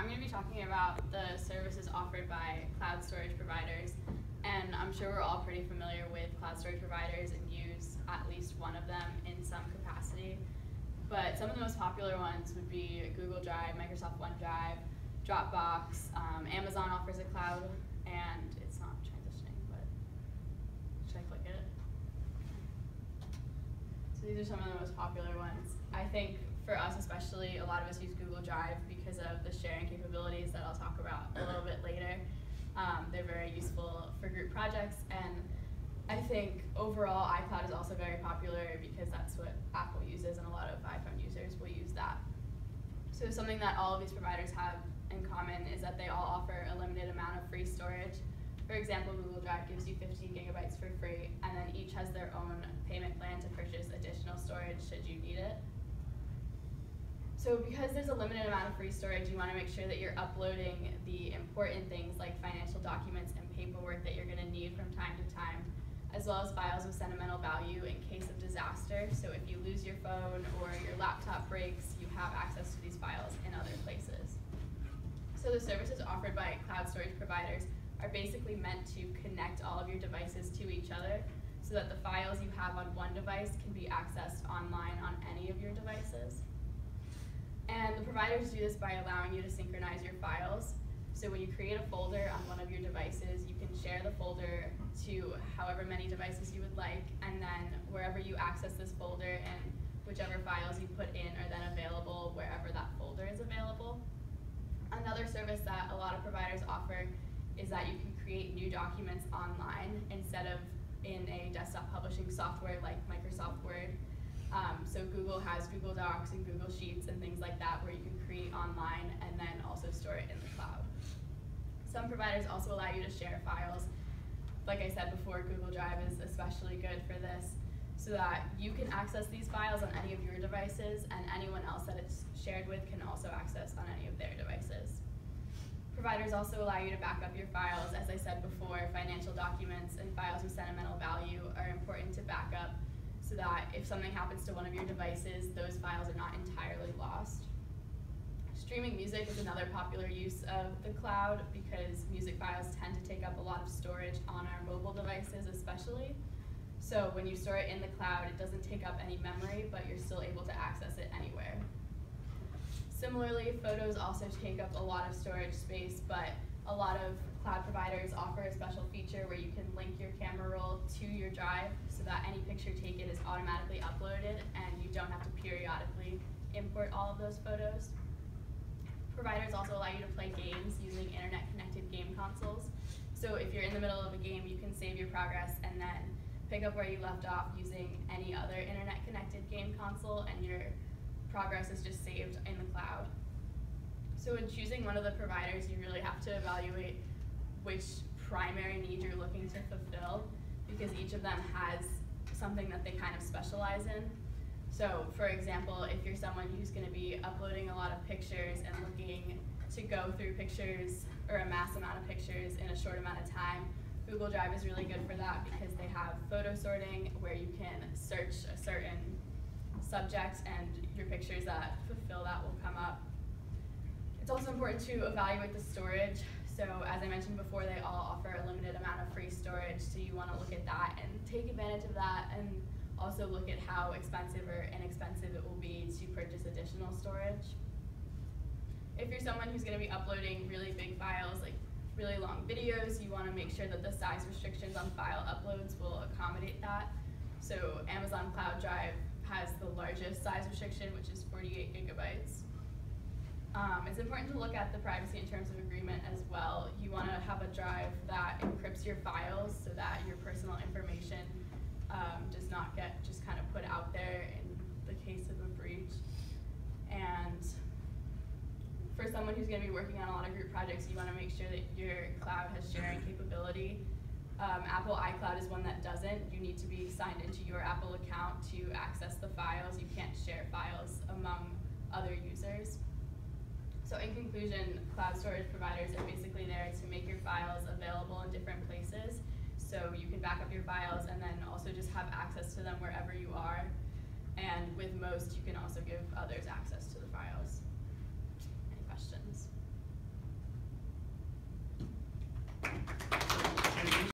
I'm going to be talking about the services offered by cloud storage providers, and I'm sure we're all pretty familiar with cloud storage providers and use at least one of them in some capacity. But some of the most popular ones would be Google Drive, Microsoft OneDrive, Dropbox, Amazon offers a cloud, and it's not transitioning, but should I click it? So these are some of the most popular ones. I think for us especially, a lot of us use Google Drive because of the sharing capabilities that I'll talk about a little bit later. They're very useful for group projects, and I think overall iCloud is also very popular because that's what Apple uses, and a lot of iPhone users will use that. So something that all of these providers have in common is that they all offer a limited amount of free storage. For example, Google Drive gives you 15 gigabytes for free, and then each has their own payment plan to purchase additional storage should you need it. So because there's a limited amount of free storage, you want to make sure that you're uploading the important things like financial documents and paperwork that you're going to need from time to time, as well as files of sentimental value in case of disaster. So if you lose your phone or your laptop breaks, you have access to these files in other places. So the services offered by cloud storage providers are basically meant to connect all of your devices to each other so that the files you have on one device can be accessed online on any of your devices. And the providers do this by allowing you to synchronize your files. So when you create a folder on one of your devices, you can share the folder to however many devices you would like, and then wherever you access this folder and whichever files you put in are then available wherever that folder is available. Another service that a lot of providers offer is that you can create new documents online instead of in a desktop publishing software like Microsoft Word. So Google has Google Docs and Google Sheets and things like that where you can create online and then also store it in the cloud. Some providers also allow you to share files. Like I said before, Google Drive is especially good for this, so that you can access these files on any of your devices, and anyone else that it's shared with can also access on any of their devices. Providers also allow you to back up your files. As I said before, financial documents and files with sentimental value are important to back up so that if something happens to one of your devices, those files are not entirely lost. Streaming music is another popular use of the cloud because music files tend to take up a lot of storage on our mobile devices especially. So when you store it in the cloud, it doesn't take up any memory, but you're still able to access it anywhere. Similarly, photos also take up a lot of storage space, but a lot of cloud providers offer a special feature where you can link your camera roll to your drive so that any picture taken is automatically uploaded and you don't have to periodically import all of those photos. Providers also allow you to play games using internet-connected game consoles. So if you're in the middle of a game, you can save your progress and then pick up where you left off using any other internet-connected game console, and your progress is just saved in the cloud. So in choosing one of the providers, you really have to evaluate which primary need you're looking to fulfill, because each of them has something that they kind of specialize in. So for example, if you're someone who's going to be uploading a lot of pictures and looking to go through pictures or a mass amount of pictures in a short amount of time, Google Drive is really good for that because they have photo sorting where you can search a certain subject and your pictures that fulfill that will come up. It's also important to evaluate the storage. So as I mentioned before, they all offer a limited amount of free storage, so you want to look at that and take advantage of that, and also look at how expensive or inexpensive it will be to purchase additional storage. If you're someone who's going to be uploading really big files, like really long videos, you want to make sure that the size restrictions on file uploads will accommodate that. So Amazon Cloud Drive has the largest size restriction, which is 48 gigabytes. It's important to look at the privacy and terms of agreement as well. You want to have a drive that encrypts your files so that your personal information does not get just kind of put out there in the case of a breach. And for someone who's going to be working on a lot of group projects, you want to make sure that your cloud has sharing capability. Apple iCloud is one that doesn't. You need to be signed into your Apple account to access the files. You can't share files among other users. So in conclusion, cloud storage providers are basically there to make your files available in different places. So you can back up your files and then also just have access to them wherever you are. And with most, you can also give others access to the files. Any questions? recommendation.